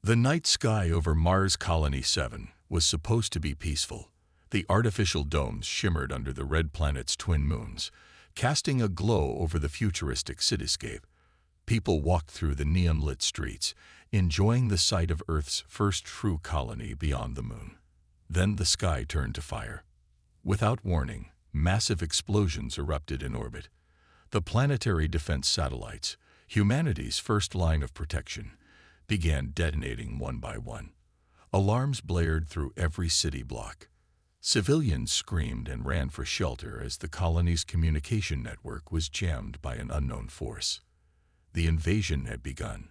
The night sky over Mars Colony 7 was supposed to be peaceful. The artificial domes shimmered under the red planet's twin moons, casting a glow over the futuristic cityscape. People walked through the neon-lit streets, enjoying the sight of Earth's first true colony beyond the moon. Then the sky turned to fire. Without warning, massive explosions erupted in orbit. The planetary defense satellites, humanity's first line of protection, began detonating one by one. Alarms blared through every city block. Civilians screamed and ran for shelter as the colony's communication network was jammed by an unknown force. The invasion had begun.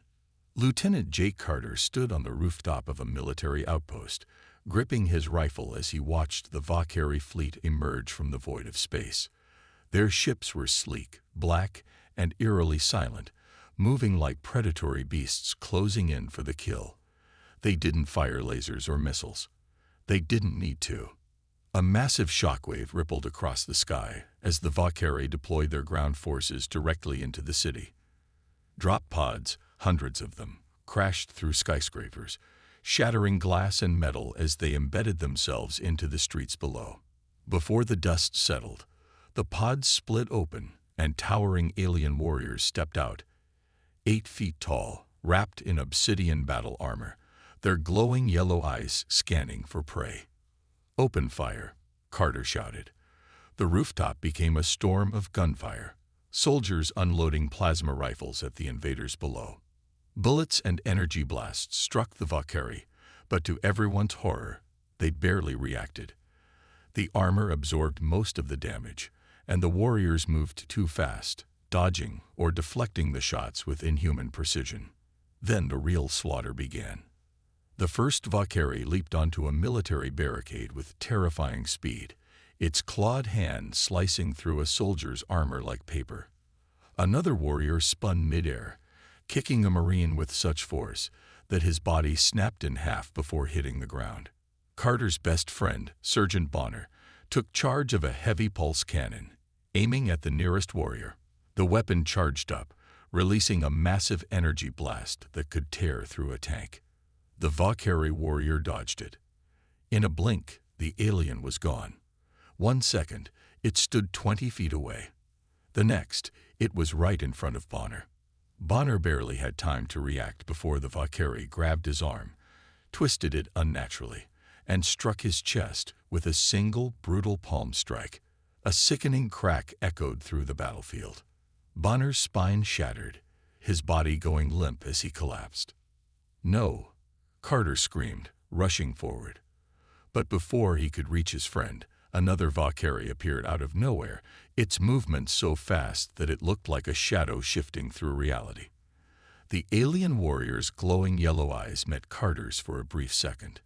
Lieutenant Jake Carter stood on the rooftop of a military outpost, gripping his rifle as he watched the Valkyrie fleet emerge from the void of space. Their ships were sleek, black, and eerily silent, moving like predatory beasts closing in for the kill. They didn't fire lasers or missiles. They didn't need to. A massive shockwave rippled across the sky as the Valkyrie deployed their ground forces directly into the city. Drop pods, hundreds of them, crashed through skyscrapers, shattering glass and metal as they embedded themselves into the streets below. Before the dust settled, the pods split open and towering alien warriors stepped out, 8 feet tall, wrapped in obsidian battle armor, their glowing yellow eyes scanning for prey. "Open fire," Carter shouted. The rooftop became a storm of gunfire, soldiers unloading plasma rifles at the invaders below. Bullets and energy blasts struck the Valkyrie, but to everyone's horror, they barely reacted. The armor absorbed most of the damage, and the warriors moved too fast, dodging or deflecting the shots with inhuman precision. Then the real slaughter began. The first Valkyrie leaped onto a military barricade with terrifying speed, its clawed hand slicing through a soldier's armor like paper. Another warrior spun midair, kicking a Marine with such force that his body snapped in half before hitting the ground. Carter's best friend, Sergeant Bonner, took charge of a heavy pulse cannon, aiming at the nearest warrior. The weapon charged up, releasing a massive energy blast that could tear through a tank. The Valkyrie warrior dodged it. In a blink, the alien was gone. 1 second, it stood 20 feet away. The next, it was right in front of Bonner. Bonner barely had time to react before the Valkyrie grabbed his arm, twisted it unnaturally, and struck his chest with a single brutal palm strike. A sickening crack echoed through the battlefield. Bonner's spine shattered, his body going limp as he collapsed. "No!" Carter screamed, rushing forward. But before he could reach his friend, another Valkyrie appeared out of nowhere, its movement so fast that it looked like a shadow shifting through reality. The alien warrior's glowing yellow eyes met Carter's for a brief second.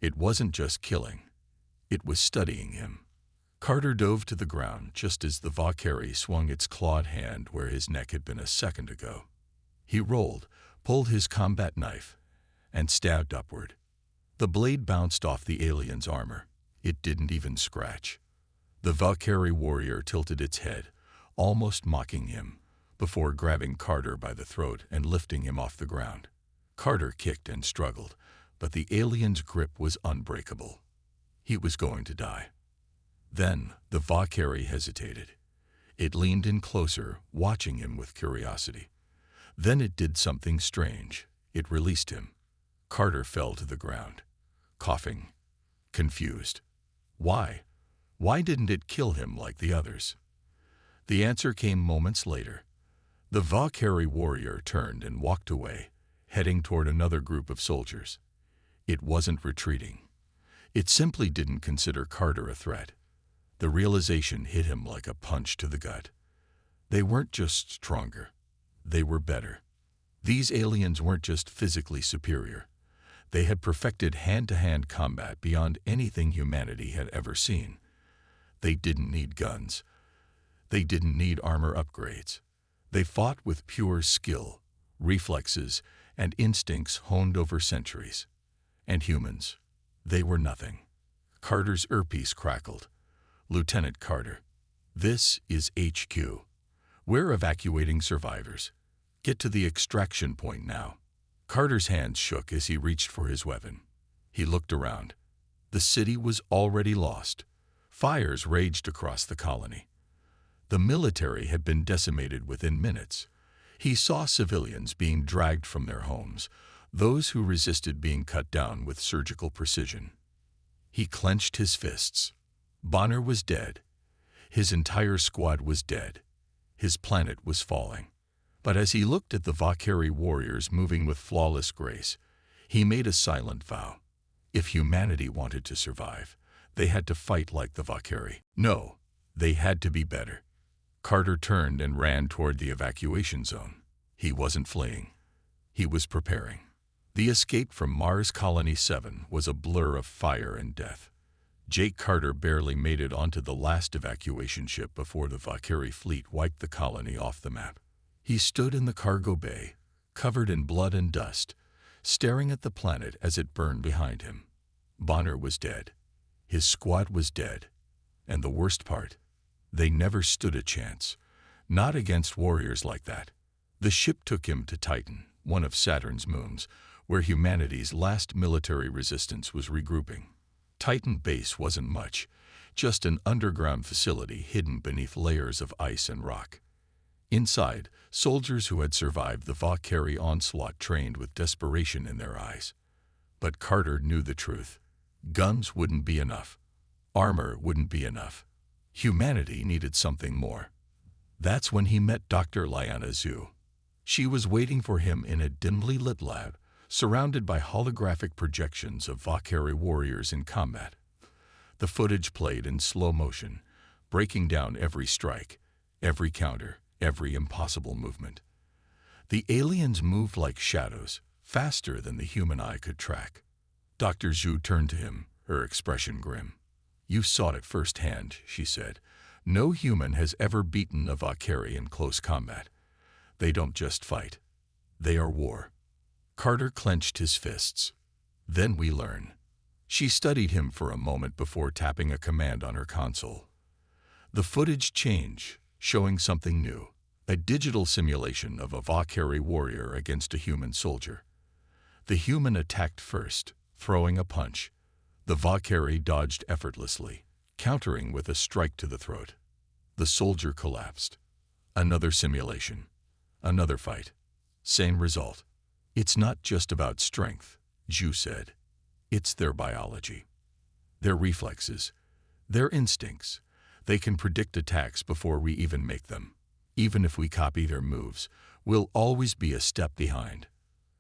It wasn't just killing. It was studying him. Carter dove to the ground just as the Valkyrie swung its clawed hand where his neck had been a second ago. He rolled, pulled his combat knife, and stabbed upward. The blade bounced off the alien's armor. It didn't even scratch. The Valkyrie warrior tilted its head, almost mocking him, before grabbing Carter by the throat and lifting him off the ground. Carter kicked and struggled, but the alien's grip was unbreakable. He was going to die. Then the Valkyrie hesitated. It leaned in closer, watching him with curiosity. Then it did something strange. It released him. Carter fell to the ground, coughing, confused. Why? Why didn't it kill him like the others? The answer came moments later. The Valkyrie warrior turned and walked away, heading toward another group of soldiers. It wasn't retreating. It simply didn't consider Carter a threat. The realization hit him like a punch to the gut. They weren't just stronger. They were better. These aliens weren't just physically superior. They had perfected hand-to-hand combat beyond anything humanity had ever seen. They didn't need guns. They didn't need armor upgrades. They fought with pure skill, reflexes, and instincts honed over centuries. And humans, they were nothing. Carter's earpiece crackled. "Lieutenant Carter, this is HQ. We're evacuating survivors. Get to the extraction point now." Carter's hands shook as he reached for his weapon. He looked around. The city was already lost. Fires raged across the colony. The military had been decimated within minutes. He saw civilians being dragged from their homes, those who resisted being cut down with surgical precision. He clenched his fists. Bonner was dead. His entire squad was dead. His planet was falling. But as he looked at the Valkyrie warriors moving with flawless grace, he made a silent vow. If humanity wanted to survive, they had to fight like the Valkyrie. No, they had to be better. Carter turned and ran toward the evacuation zone. He wasn't fleeing. He was preparing. The escape from Mars Colony 7 was a blur of fire and death. Jake Carter barely made it onto the last evacuation ship before the Valkyrie fleet wiped the colony off the map. He stood in the cargo bay, covered in blood and dust, staring at the planet as it burned behind him. Bonner was dead. His squad was dead. And the worst part, they never stood a chance. Not against warriors like that. The ship took him to Titan, one of Saturn's moons, where humanity's last military resistance was regrouping. Titan base wasn't much, just an underground facility hidden beneath layers of ice and rock. Inside, soldiers who had survived the Valkyrie onslaught trained with desperation in their eyes. But Carter knew the truth. Guns wouldn't be enough. Armor wouldn't be enough. Humanity needed something more. That's when he met Dr. Liana Zhu. She was waiting for him in a dimly lit lab, surrounded by holographic projections of Valkyrie warriors in combat. The footage played in slow motion, breaking down every strike, every counter, every impossible movement. The aliens moved like shadows, faster than the human eye could track. Dr. Zhu turned to him, her expression grim. "You saw it firsthand," she said. "No human has ever beaten a Valkyrie in close combat. They don't just fight. They are war." Carter clenched his fists. "Then we learn." She studied him for a moment before tapping a command on her console. The footage changed, showing something new. A digital simulation of a Valkyrie warrior against a human soldier. The human attacked first, throwing a punch. The Valkyrie dodged effortlessly, countering with a strike to the throat. The soldier collapsed. Another simulation. Another fight. Same result. "It's not just about strength," Zhu said. "It's their biology. Their reflexes. Their instincts. They can predict attacks before we even make them. Even if we copy their moves, we'll always be a step behind."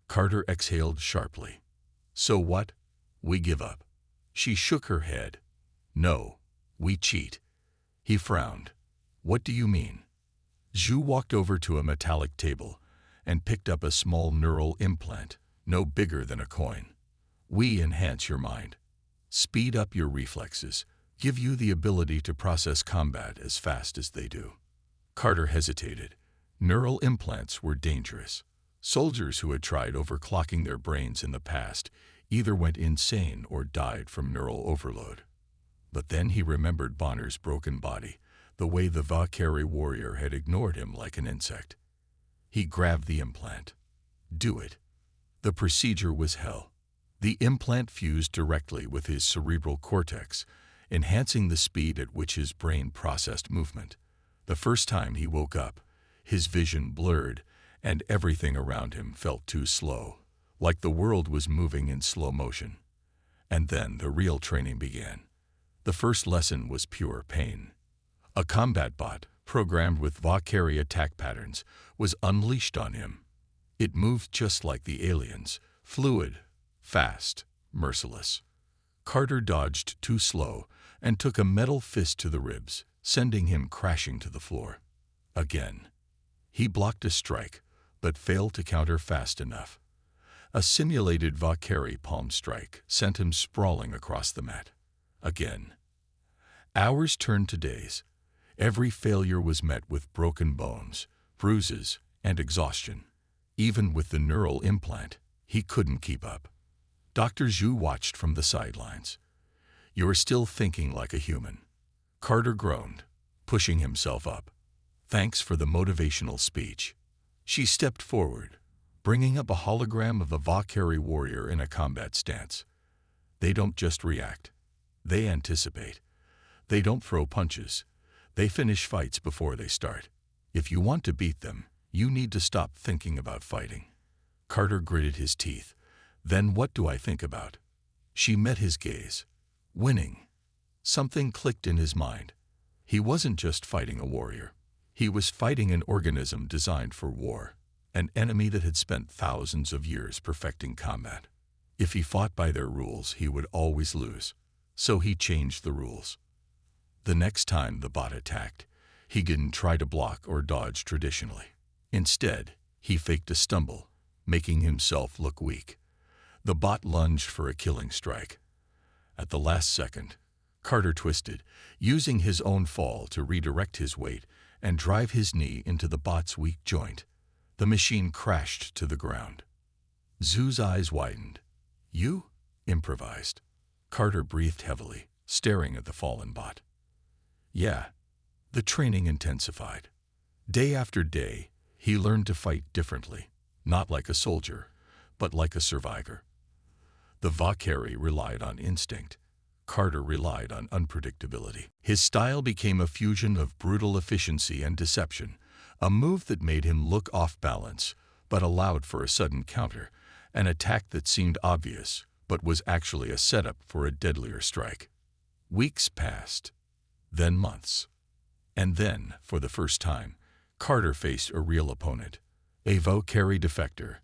Carter exhaled sharply. "So what? We give up." She shook her head. "No, we cheat." He frowned. "What do you mean?" Zhu walked over to a metallic table and picked up a small neural implant, no bigger than a coin. "We enhance your mind, speed up your reflexes, give you the ability to process combat as fast as they do." Carter hesitated. Neural implants were dangerous. Soldiers who had tried overclocking their brains in the past either went insane or died from neural overload. But then he remembered Bonner's broken body, the way the Valkyrie warrior had ignored him like an insect. He grabbed the implant. "Do it." The procedure was hell. The implant fused directly with his cerebral cortex, enhancing the speed at which his brain processed movement. The first time he woke up, his vision blurred, and everything around him felt too slow, like the world was moving in slow motion. And then the real training began. The first lesson was pure pain. A combat bot, programmed with Valkyrie attack patterns, was unleashed on him. It moved just like the aliens, fluid, fast, merciless. Carter dodged too slow and took a metal fist to the ribs, sending him crashing to the floor. Again. He blocked a strike, but failed to counter fast enough. A simulated Valkyrie palm strike sent him sprawling across the mat. Again. Hours turned to days. Every failure was met with broken bones, bruises, and exhaustion. Even with the neural implant, he couldn't keep up. Dr. Zhu watched from the sidelines. "You're still thinking like a human." Carter groaned, pushing himself up. "Thanks for the motivational speech." She stepped forward. bringing up a hologram of a Valkyrie warrior in a combat stance. They don't just react. They anticipate. They don't throw punches. They finish fights before they start. If you want to beat them, you need to stop thinking about fighting. Carter gritted his teeth. Then what do I think about? She met his gaze. Winning. Something clicked in his mind. He wasn't just fighting a warrior. He was fighting an organism designed for war, an enemy that had spent thousands of years perfecting combat. If he fought by their rules, he would always lose. So he changed the rules. The next time the bot attacked, he didn't try to block or dodge traditionally. Instead, he faked a stumble, making himself look weak. The bot lunged for a killing strike. At the last second, Carter twisted, using his own fall to redirect his weight and drive his knee into the bot's weak joint. The machine crashed to the ground. Zoo's eyes widened. You? Improvised. Carter breathed heavily, staring at the fallen bot. Yeah. The training intensified. Day after day, he learned to fight differently, not like a soldier, but like a survivor. The Valkyrie relied on instinct. Carter relied on unpredictability. His style became a fusion of brutal efficiency and deception, a move that made him look off balance, but allowed for a sudden counter, an attack that seemed obvious, but was actually a setup for a deadlier strike. Weeks passed, then months. And then, for the first time, Carter faced a real opponent. A Valkyrie defector,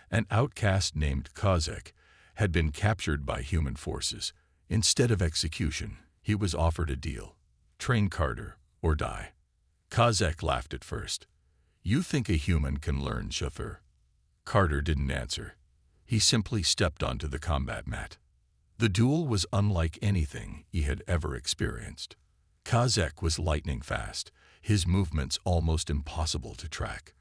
an outcast named Kozek, had been captured by human forces. Instead of execution, he was offered a deal. Train Carter, or die. Kozek laughed at first. You think a human can learn, chauffeur? Carter didn't answer. He simply stepped onto the combat mat. The duel was unlike anything he had ever experienced. Kozek was lightning fast, his movements almost impossible to track.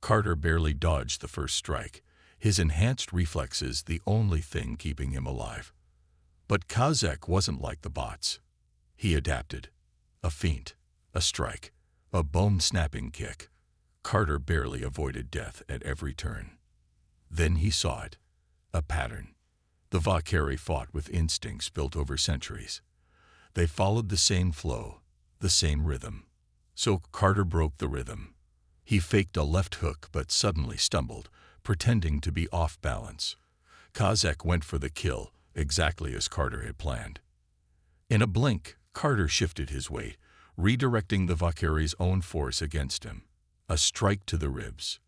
Carter barely dodged the first strike, his enhanced reflexes the only thing keeping him alive. But Kozek wasn't like the bots. He adapted. A feint, a strike, a bone-snapping kick. Carter barely avoided death at every turn. Then he saw it. A pattern. The Valkyrie fought with instincts built over centuries. They followed the same flow, the same rhythm. So Carter broke the rhythm. He faked a left hook but suddenly stumbled, pretending to be off balance. Kozek went for the kill, exactly as Carter had planned. In a blink, Carter shifted his weight, redirecting the Valkyrie's own force against him. A strike to the ribs,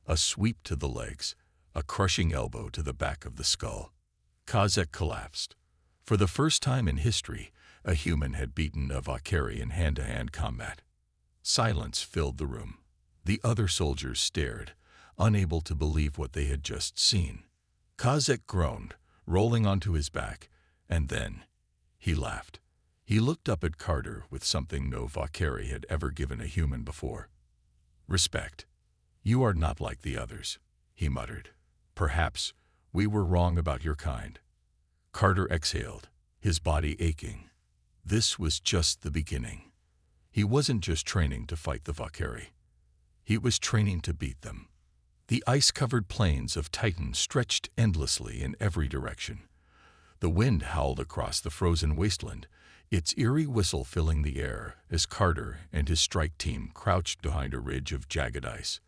a sweep to the legs, a crushing elbow to the back of the skull. Kozek collapsed. For the first time in history, a human had beaten a Valkyrie in hand-to-hand combat. Silence filled the room. The other soldiers stared, unable to believe what they had just seen. Kozek groaned, rolling onto his back, and then he laughed. He looked up at Carter with something no Valkyrie had ever given a human before. Respect. You are not like the others, he muttered. Perhaps we were wrong about your kind. Carter exhaled, his body aching. This was just the beginning. He wasn't just training to fight the Valkyrie. He was training to beat them. The ice-covered plains of Titan stretched endlessly in every direction. The wind howled across the frozen wasteland, its eerie whistle filling the air as Carter and his strike team crouched behind a ridge of jagged ice.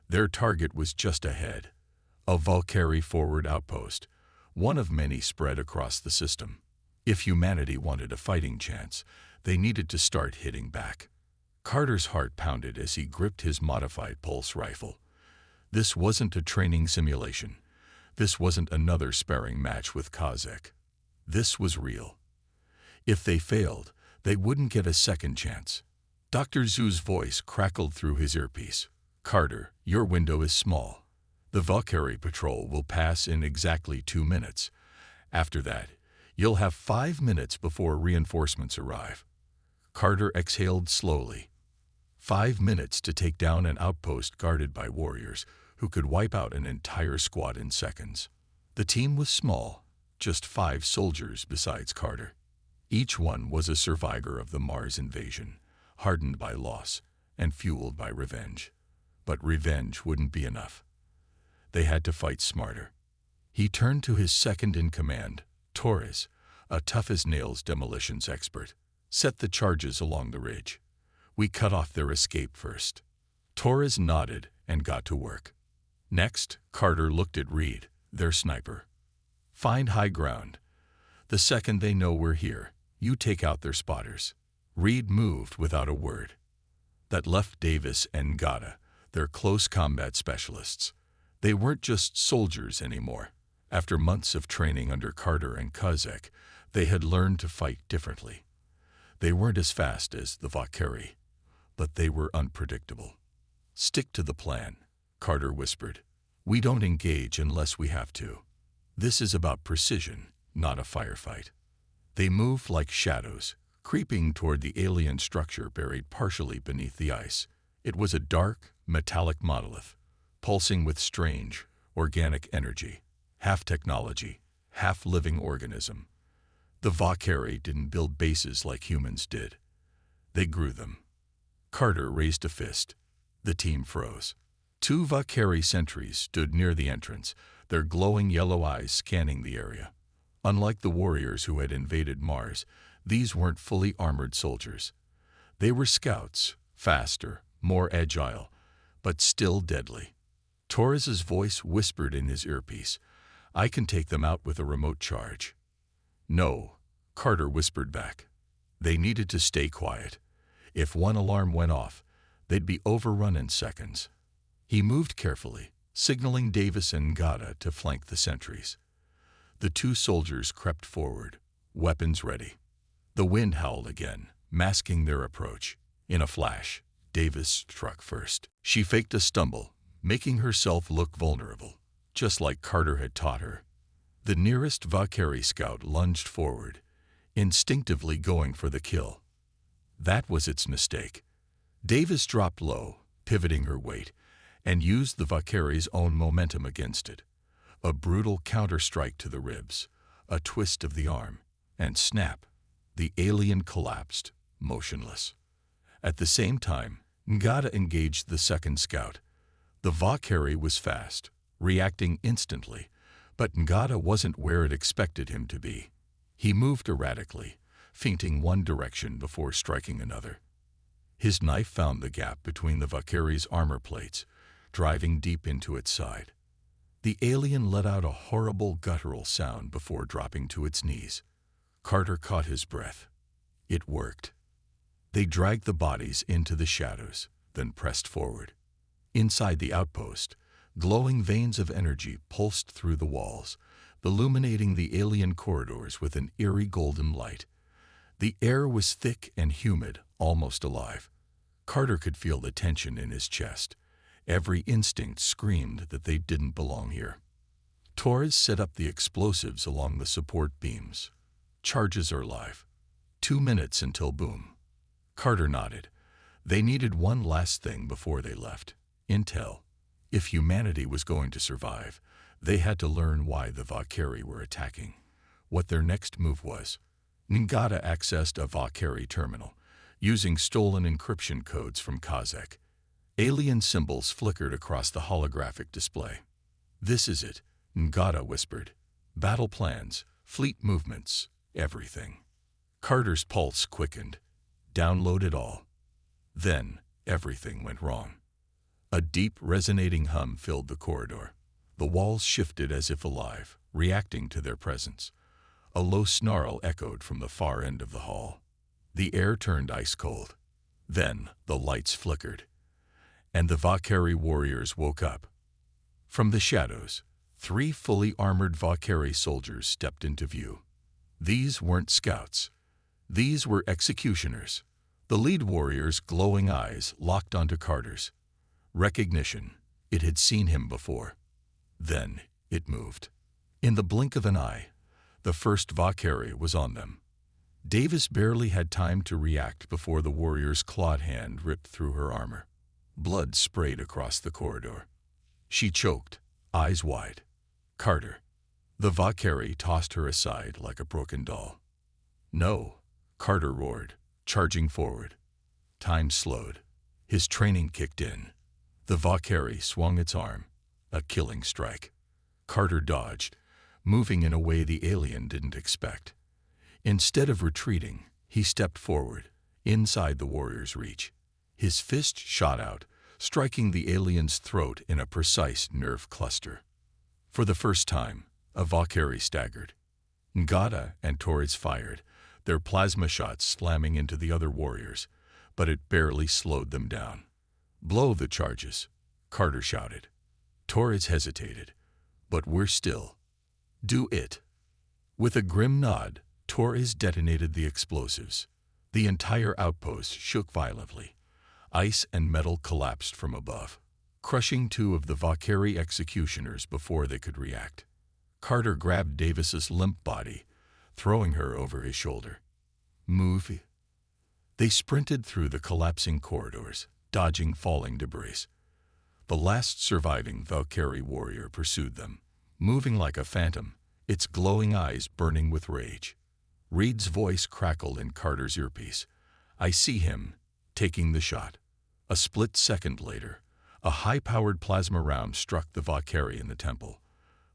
Their target was just ahead, a Valkyrie forward outpost, one of many spread across the system. If humanity wanted a fighting chance, they needed to start hitting back. Carter's heart pounded as he gripped his modified pulse rifle. This wasn't a training simulation. This wasn't another sparring match with Kozek. This was real. If they failed, they wouldn't get a second chance. Dr. Zoo's voice crackled through his earpiece. Carter, your window is small. The Valkyrie patrol will pass in exactly 2 minutes. After that, you'll have 5 minutes before reinforcements arrive. Carter exhaled slowly. 5 minutes to take down an outpost guarded by warriors who could wipe out an entire squad in seconds. The team was small, just 5 soldiers besides Carter. Each one was a survivor of the Mars invasion, hardened by loss and fueled by revenge. But revenge wouldn't be enough. They had to fight smarter. He turned to his second-in-command, Torres, a tough-as-nails demolitions expert. Set the charges along the ridge. We cut off their escape first. Torres nodded and got to work. Next, Carter looked at Reed, their sniper. Find high ground. The second they know we're here, you take out their spotters. Reed moved without a word. That left Davis and Ngata, their close combat specialists. They weren't just soldiers anymore. After months of training under Carter and Kozak, they had learned to fight differently. They weren't as fast as the Valkyrie, but they were unpredictable. Stick to the plan, Carter whispered. We don't engage unless we have to. This is about precision, not a firefight. They moved like shadows, creeping toward the alien structure buried partially beneath the ice. It was a dark, metallic monolith, pulsing with strange, organic energy, half technology, half living organism. The Valkyrie didn't build bases like humans did. They grew them. Carter raised a fist. The team froze. 2 Valkyrie sentries stood near the entrance, their glowing yellow eyes scanning the area. Unlike the warriors who had invaded Mars, these weren't fully armored soldiers. They were scouts, faster, more agile, but still deadly. Torres's voice whispered in his earpiece, I can take them out with a remote charge. No, Carter whispered back. They needed to stay quiet. If one alarm went off, they'd be overrun in seconds. He moved carefully, signaling Davis and Ngata to flank the sentries. The 2 soldiers crept forward, weapons ready. The wind howled again, masking their approach. In a flash, Davis struck first. She faked a stumble, making herself look vulnerable, just like Carter had taught her. The nearest Valkyrie scout lunged forward, instinctively going for the kill. That was its mistake. Davis dropped low, pivoting her weight, and used the Valkyrie's own momentum against it. A brutal counter-strike to the ribs, a twist of the arm, and snap, the alien collapsed, motionless. At the same time, Ngata engaged the second scout. The Valkyrie was fast, reacting instantly, but Ngata wasn't where it expected him to be. He moved erratically, feinting one direction before striking another. His knife found the gap between the Valkyrie's armor plates, driving deep into its side. The alien let out a horrible guttural sound before dropping to its knees. Carter caught his breath. It worked. They dragged the bodies into the shadows, then pressed forward. Inside the outpost, glowing veins of energy pulsed through the walls, illuminating the alien corridors with an eerie golden light. The air was thick and humid, almost alive. Carter could feel the tension in his chest. Every instinct screamed that they didn't belong here. Torres set up the explosives along the support beams. Charges are live. 2 minutes until boom. Carter nodded. They needed one last thing before they left. Intel. If humanity was going to survive, they had to learn why the Valkyrie were attacking, what their next move was. Ngata accessed a Valkyrie terminal, using stolen encryption codes from Kozak. Alien symbols flickered across the holographic display. This is it, Ngata whispered. Battle plans, fleet movements, everything. Carter's pulse quickened. Download it all. Then, everything went wrong. A deep, resonating hum filled the corridor. The walls shifted as if alive, reacting to their presence. A low snarl echoed from the far end of the hall. The air turned ice-cold. Then, the lights flickered, and the Valkyrie warriors woke up. From the shadows, 3 fully armored Valkyrie soldiers stepped into view. These weren't scouts. These were executioners. The lead warrior's glowing eyes locked onto Carter's. Recognition. It had seen him before. Then, it moved. In the blink of an eye, the first Valkyrie was on them. Davis barely had time to react before the warrior's clawed hand ripped through her armor. Blood sprayed across the corridor. She choked, eyes wide. Carter. The Valkyrie tossed her aside like a broken doll. No, Carter roared, charging forward. Time slowed. His training kicked in. The Valkyrie swung its arm, A killing strike. Carter dodged, moving in a way the alien didn't expect. Instead of retreating, he stepped forward, inside the warrior's reach. His fist shot out, striking the alien's throat in a precise nerve cluster. For the first time, a Valkyrie staggered. Ngata and Torres fired, their plasma shots slamming into the other warriors, but it barely slowed them down. "Blow the charges," Carter shouted. Torres hesitated. "But we're still." "Do it." With a grim nod, Torres detonated the explosives. The entire outpost shook violently. Ice and metal collapsed from above, crushing two of the Valkyrie executioners before they could react. Carter grabbed Davis's limp body, throwing her over his shoulder. "Move." They sprinted through the collapsing corridors, dodging falling debris. The last surviving Valkyrie warrior pursued them, moving like a phantom, its glowing eyes burning with rage. Reed's voice crackled in Carter's earpiece. "I see him," taking the shot. A split second later, a high-powered plasma round struck the Valkyrie in the temple.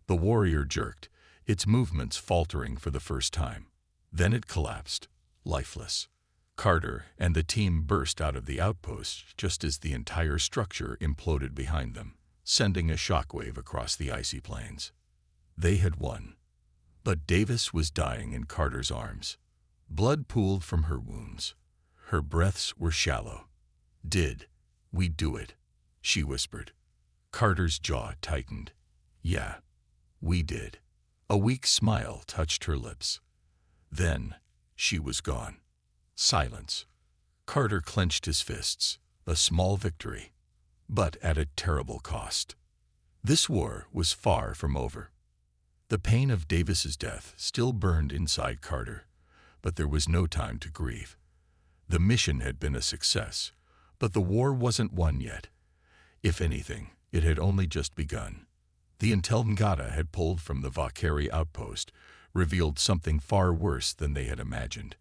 The warrior jerked, its movements faltering for the first time. Then it collapsed, lifeless. Carter and the team burst out of the outpost just as the entire structure imploded behind them, sending a shockwave across the icy plains. They had won. But Davis was dying in Carter's arms. Blood pooled from her wounds. Her breaths were shallow. "Did we do it?" she whispered. Carter's jaw tightened. "Yeah, we did." A weak smile touched her lips. Then she was gone. Silence. Carter clenched his fists. A small victory, but at a terrible cost. This war was far from over. The pain of Davis's death still burned inside Carter, but there was no time to grieve. The mission had been a success, but the war wasn't won yet. If anything, it had only just begun. The intel Ngata had pulled from the Valkyrie outpost revealed something far worse than they had imagined.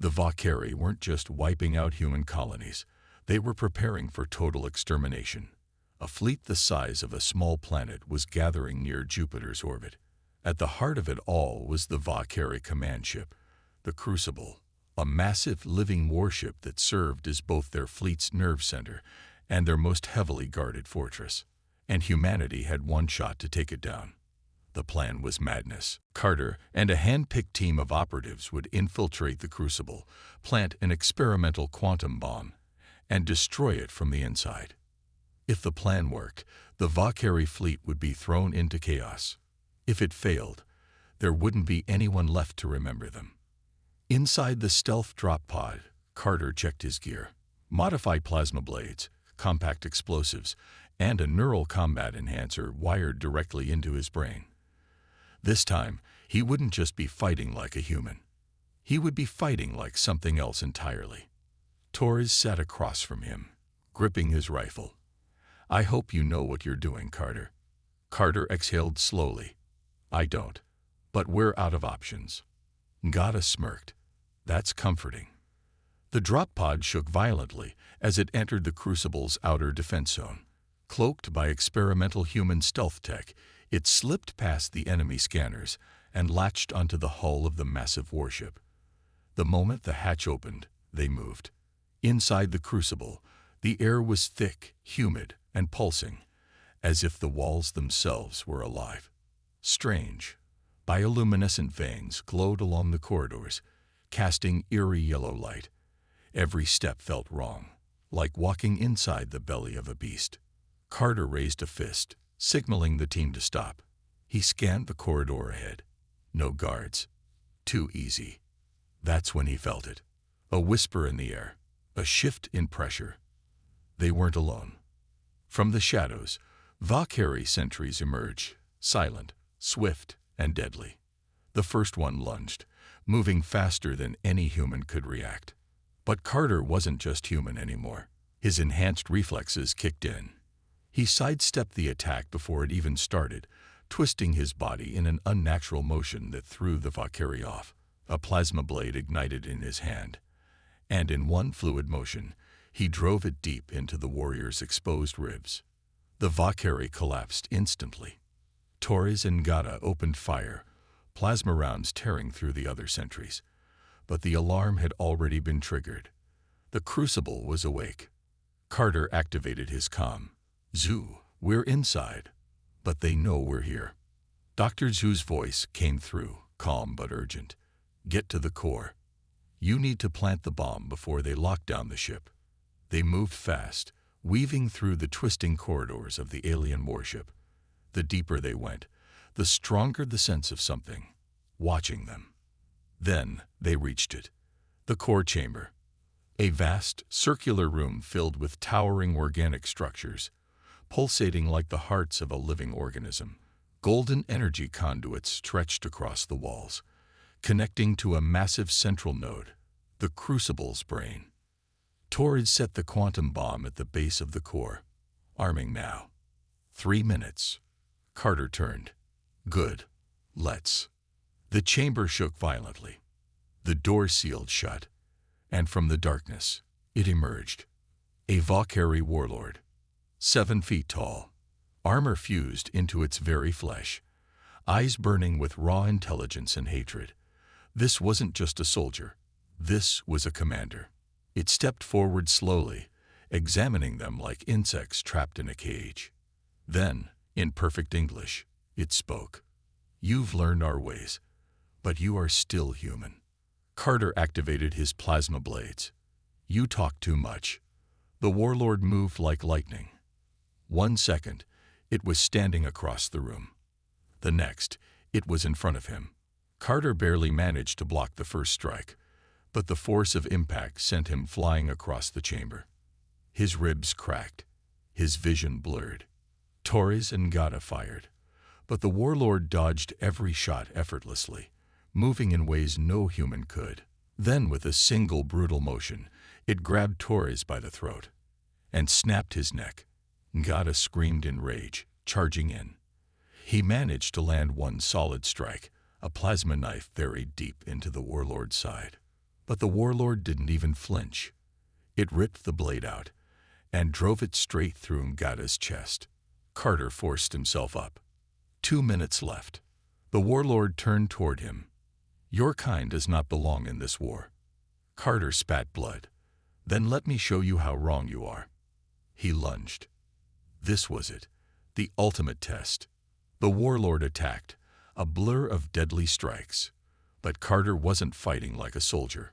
The Valkyrie weren't just wiping out human colonies. They were preparing for total extermination. A fleet the size of a small planet was gathering near Jupiter's orbit. At the heart of it all was the Valkyrie command ship, the Crucible, a massive living warship that served as both their fleet's nerve center and their most heavily guarded fortress. And humanity had one shot to take it down. The plan was madness. Carter and a hand-picked team of operatives would infiltrate the Crucible, plant an experimental quantum bomb, and destroy it from the inside. If the plan worked, the Valkyrie fleet would be thrown into chaos. If it failed, there wouldn't be anyone left to remember them. Inside the stealth drop pod, Carter checked his gear. Modified plasma blades, compact explosives, and a neural combat enhancer wired directly into his brain. This time, he wouldn't just be fighting like a human. He would be fighting like something else entirely. Torres sat across from him, gripping his rifle. "I hope you know what you're doing, Carter." Carter exhaled slowly. "I don't. But we're out of options." Ngata smirked. "That's comforting." The drop pod shook violently as it entered the Crucible's outer defense zone. Cloaked by experimental human stealth tech, it slipped past the enemy scanners and latched onto the hull of the massive warship. The moment the hatch opened, they moved. Inside the Crucible, the air was thick, humid, and pulsing, as if the walls themselves were alive. Strange, bioluminescent veins glowed along the corridors, casting eerie yellow light. Every step felt wrong, like walking inside the belly of a beast. Carter raised a fist, signaling the team to stop. He scanned the corridor ahead. No guards. Too easy. That's when he felt it. A whisper in the air. A shift in pressure. They weren't alone. From the shadows, Valkyrie sentries emerged, silent, swift, and deadly. The first one lunged, moving faster than any human could react. But Carter wasn't just human anymore. His enhanced reflexes kicked in. He sidestepped the attack before it even started, twisting his body in an unnatural motion that threw the Valkyrie off. A plasma blade ignited in his hand, and in one fluid motion, he drove it deep into the warrior's exposed ribs. The Valkyrie collapsed instantly. Torres and Gata opened fire, plasma rounds tearing through the other sentries. But the alarm had already been triggered. The Crucible was awake. Carter activated his comm. "Zoo, we're inside, but they know we're here." Dr. Zoo's voice came through, calm but urgent. "Get to the core. You need to plant the bomb before they lock down the ship." They moved fast, weaving through the twisting corridors of the alien warship. The deeper they went, the stronger the sense of something watching them. Then they reached it. The core chamber. A vast, circular room filled with towering organic structures, pulsating like the hearts of a living organism. Golden energy conduits stretched across the walls, connecting to a massive central node, the Crucible's brain. Torres set the quantum bomb at the base of the core. Arming now. 3 minutes. Carter turned. "Good. Let's." The chamber shook violently. The door sealed shut, and from the darkness, it emerged. A Valkyrie warlord, 7 feet tall, armor fused into its very flesh, eyes burning with raw intelligence and hatred. This wasn't just a soldier. This was a commander. It stepped forward slowly, examining them like insects trapped in a cage. Then, in perfect English, it spoke. "You've learned our ways, but you are still human." Carter activated his plasma blades. "You talk too much." The warlord moved like lightning. 1 second, it was standing across the room. The next, it was in front of him. Carter barely managed to block the first strike, but the force of impact sent him flying across the chamber. His ribs cracked, his vision blurred. Torres and Gata fired, but the warlord dodged every shot effortlessly, moving in ways no human could. Then, with a single brutal motion, it grabbed Torres by the throat and snapped his neck. Gata screamed in rage, charging in. He managed to land one solid strike, a plasma knife buried deep into the warlord's side. But the warlord didn't even flinch. It ripped the blade out and drove it straight through Gata's chest. Carter forced himself up. 2 minutes left. The warlord turned toward him. "Your kind does not belong in this war." Carter spat blood. "Then let me show you how wrong you are." He lunged. This was it, the ultimate test. The warlord attacked, a blur of deadly strikes. But Carter wasn't fighting like a soldier.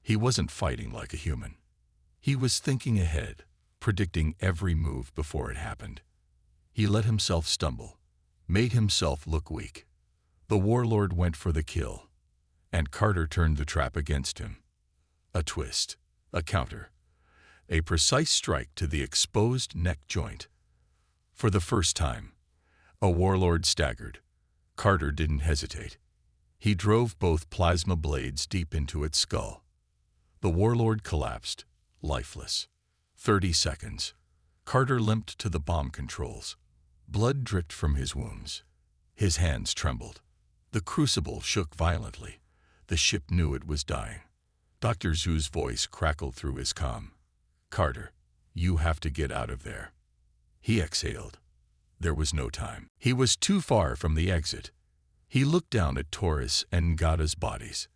He wasn't fighting like a human. He was thinking ahead, predicting every move before it happened. He let himself stumble, made himself look weak. The warlord went for the kill, and Carter turned the trap against him. A twist, a counter, a precise strike to the exposed neck joint. For the first time, a warlord staggered. Carter didn't hesitate. He drove both plasma blades deep into its skull. The warlord collapsed, lifeless. 30 seconds. Carter limped to the bomb controls. Blood dripped from his wounds. His hands trembled. The Crucible shook violently. The ship knew it was dying. Dr. Zoo's voice crackled through his comm. "Carter, you have to get out of there." He exhaled. There was no time. He was too far from the exit. He looked down at Torres and Gata's bodies.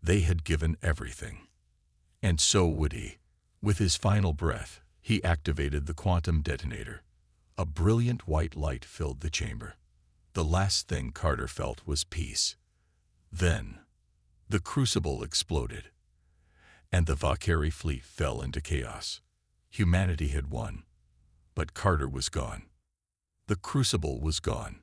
They had given everything. And so would he. With his final breath, he activated the quantum detonator. A brilliant white light filled the chamber. The last thing Carter felt was peace. Then, the Crucible exploded, and the Valkyrie fleet fell into chaos. Humanity had won, but Carter was gone. The Crucible was gone.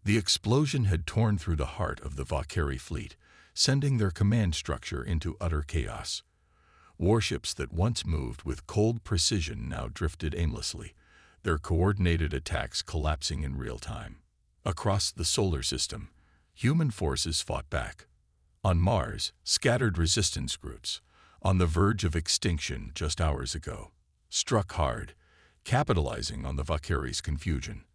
The explosion had torn through the heart of the Valkyrie fleet, sending their command structure into utter chaos. Warships that once moved with cold precision now drifted aimlessly, their coordinated attacks collapsing in real time. Across the solar system, human forces fought back. On Mars, scattered resistance groups, on the verge of extinction just hours ago, struck hard, capitalizing on the Valkyrie's confusion.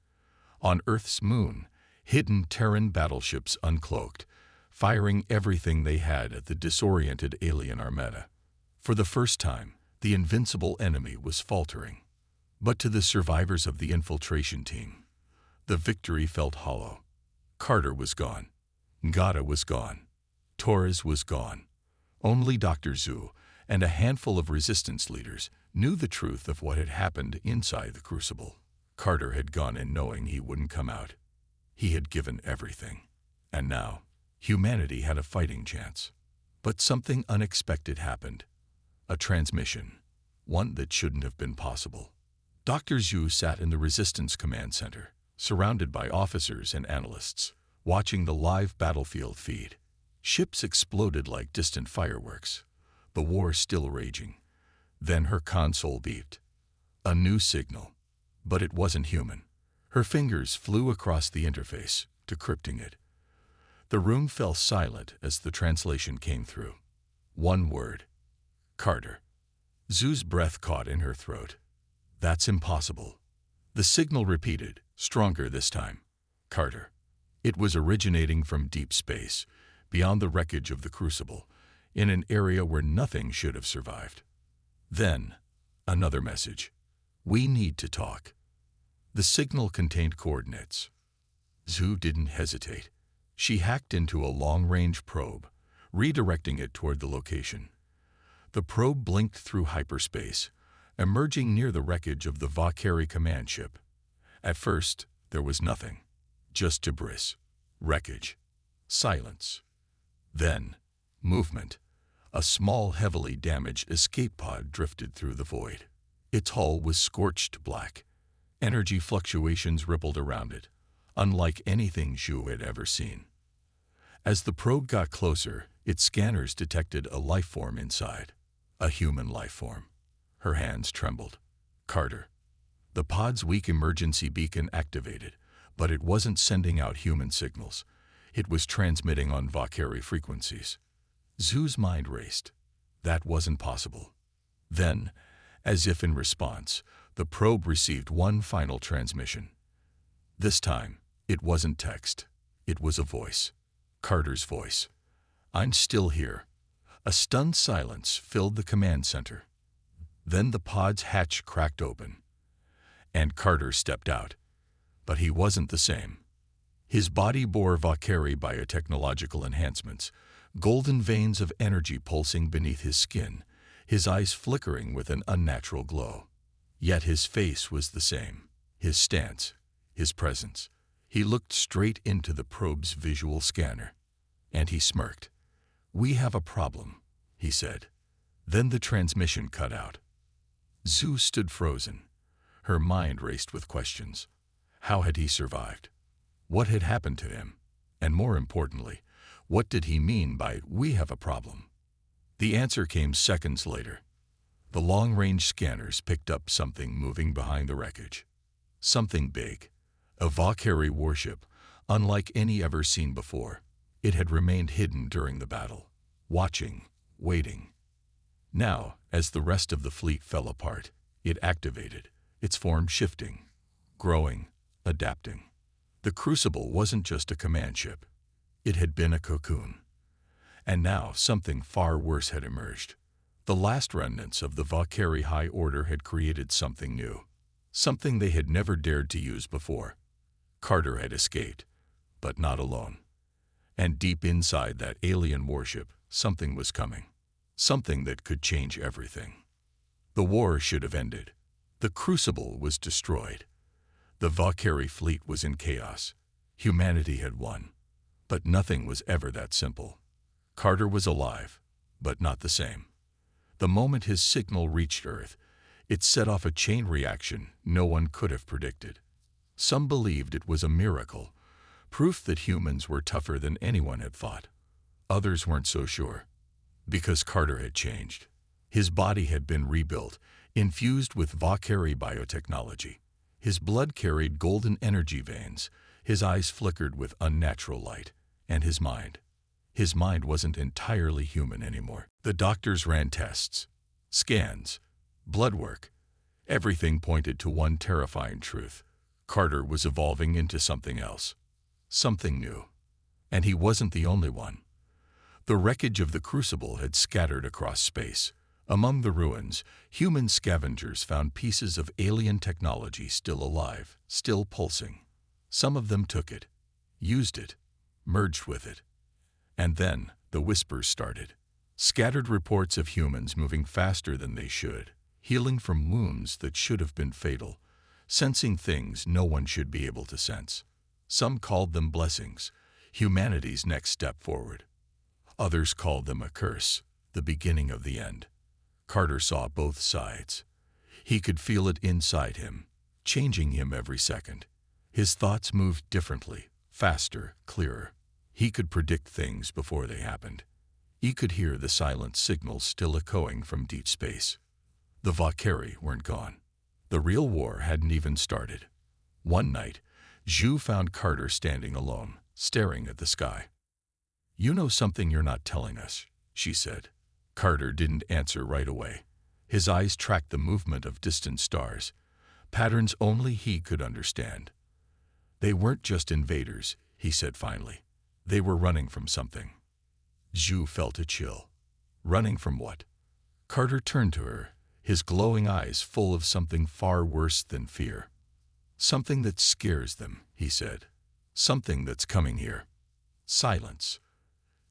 On Earth's moon, hidden Terran battleships uncloaked, firing everything they had at the disoriented alien armada. For the first time, the invincible enemy was faltering. But to the survivors of the infiltration team, the victory felt hollow. Carter was gone. Ngata was gone. Torres was gone. Only Dr. Zhu and a handful of resistance leaders knew the truth of what had happened inside the Crucible. Carter had gone in knowing he wouldn't come out. He had given everything. And now, humanity had a fighting chance. But something unexpected happened. A transmission. One that shouldn't have been possible. Dr. Zhu sat in the Resistance Command Center, surrounded by officers and analysts, watching the live battlefield feed. Ships exploded like distant fireworks. The war still raging. Then her console beeped. A new signal. But it wasn't human. Her fingers flew across the interface, decrypting it. The room fell silent as the translation came through. One word. Carter. Zhu's breath caught in her throat. That's impossible. The signal repeated, stronger this time. Carter. It was originating from deep space, beyond the wreckage of the Crucible, in an area where nothing should have survived. Then, another message. We need to talk. The signal contained coordinates. Zhu didn't hesitate. She hacked into a long-range probe, redirecting it toward the location. The probe blinked through hyperspace, emerging near the wreckage of the Valkyrie command ship. At first, there was nothing. Just debris, wreckage, silence. Then, movement. A small, heavily damaged escape pod drifted through the void. Its hull was scorched black. Energy fluctuations rippled around it, unlike anything Zhu had ever seen. As the probe got closer, its scanners detected a life form inside. A human life form. Her hands trembled. Carter. The pod's weak emergency beacon activated, but it wasn't sending out human signals. It was transmitting on Valkyrie frequencies. Zhu's mind raced. That wasn't possible. Then, as if in response, the probe received one final transmission. This time, it wasn't text. It was a voice. Carter's voice. I'm still here. A stunned silence filled the command center. Then the pod's hatch cracked open, and Carter stepped out. But he wasn't the same. His body bore Valkyrie biotechnological enhancements, golden veins of energy pulsing beneath his skin, his eyes flickering with an unnatural glow. Yet his face was the same, his stance, his presence. He looked straight into the probe's visual scanner, and he smirked. We have a problem, he said. Then the transmission cut out. Zhu stood frozen. Her mind raced with questions. How had he survived? What had happened to him? And more importantly, what did he mean by "we have a problem"? The answer came seconds later. The long-range scanners picked up something moving behind the wreckage. Something big. A Valkyrie warship, unlike any ever seen before. It had remained hidden during the battle, watching, waiting. Now, as the rest of the fleet fell apart, it activated, its form shifting, growing, adapting. The Crucible wasn't just a command ship. It had been a cocoon. And now something far worse had emerged. The last remnants of the Valkyrie High Order had created something new, something they had never dared to use before. Carter had escaped, but not alone. And deep inside that alien warship, something was coming. Something that could change everything. The war should have ended. The Crucible was destroyed. The Valkyrie fleet was in chaos. Humanity had won. But nothing was ever that simple. Carter was alive, but not the same. The moment his signal reached Earth, it set off a chain reaction no one could have predicted. Some believed it was a miracle, proof that humans were tougher than anyone had thought. Others weren't so sure, because Carter had changed. His body had been rebuilt, infused with Valkyrie biotechnology. His blood carried golden energy veins, his eyes flickered with unnatural light, and his mind. His mind wasn't entirely human anymore. The doctors ran tests, scans, blood work. Everything pointed to one terrifying truth. Carter was evolving into something else, something new. And he wasn't the only one. The wreckage of the Crucible had scattered across space, Among the ruins, human scavengers found pieces of alien technology still alive, still pulsing. Some of them took it, used it, merged with it. And then the whispers started. Scattered reports of humans moving faster than they should, healing from wounds that should have been fatal, sensing things no one should be able to sense. Some called them blessings, humanity's next step forward. Others called them a curse, the beginning of the end. Carter saw both sides. He could feel it inside him, changing him every second. His thoughts moved differently, faster, clearer. He could predict things before they happened. He could hear the silent signals still echoing from deep space. The Valkyrie weren't gone. The real war hadn't even started. One night, Zhu found Carter standing alone, staring at the sky. "You know something you're not telling us," she said. Carter didn't answer right away. His eyes tracked the movement of distant stars, patterns only he could understand. "They weren't just invaders," he said finally. "They were running from something." Zhu felt a chill. Running from what? Carter turned to her, his glowing eyes full of something far worse than fear. "Something that scares them," he said. "Something that's coming here." Silence.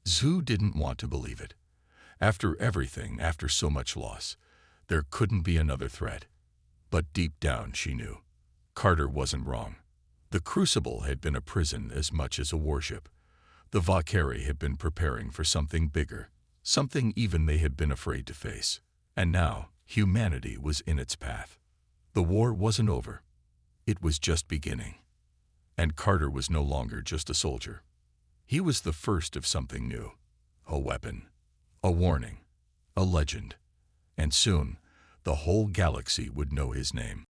Zhu didn't want to believe it. After everything, after so much loss, there couldn't be another threat. But deep down she knew. Carter wasn't wrong. The Crucible had been a prison as much as a warship. The Valkyrie had been preparing for something bigger, something even they had been afraid to face. And now, humanity was in its path. The war wasn't over. It was just beginning. And Carter was no longer just a soldier. He was the first of something new. A weapon. A warning. A legend. And soon, the whole galaxy would know his name.